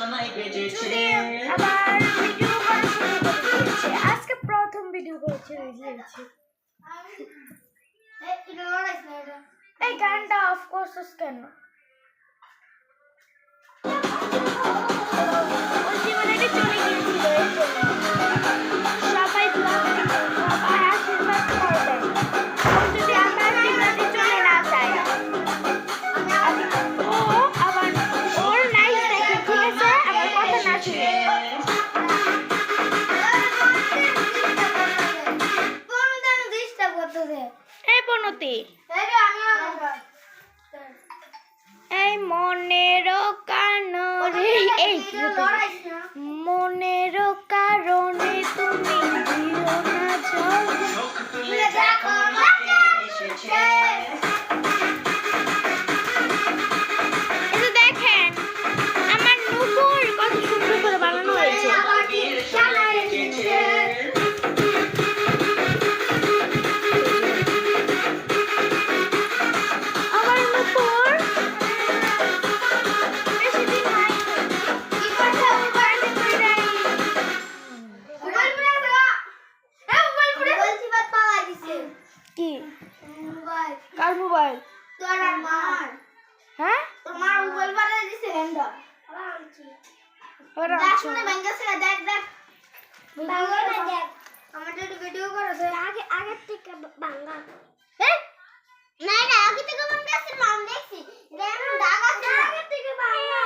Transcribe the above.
আবার ভিডিও করা শুরু করে দিয়েছে। আজকে প্রথম ভিডিও করেছে এই গানটা অফ করছিস কেন? ওই জীবনেটা চলে গিয়েছিল এই জন্য। সবাই আশীর্বাদ করবেন যদি আমার আশীর্বাদে চলে না যায়। ও আবার ওর নাইস দেখে, ঠিক আছে? আমার কথা না শুনে এই বনতি এই মনের কারণে এই মনের কারণে তুমি দিও না জল। এই দেখেন আমার নুপুর কত সুন্দর করে বানানো হয়েছে। কি কার মোবাইল? তোর আমার। হ্যাঁ তোমার মোবাইল বানাই দিছে হেন্ডা ওরা দেখ শুনে বেঙ্গাছে দেখ দেখ বাংলা না দেখ আমাদের ভিডিও করো তো আগে থেকে বাংলা হ্যাঁ না না আগে থেকে বাংলা আছে নাম দেখছি এটা এখন দাগ আছে আগে থেকে বাংলা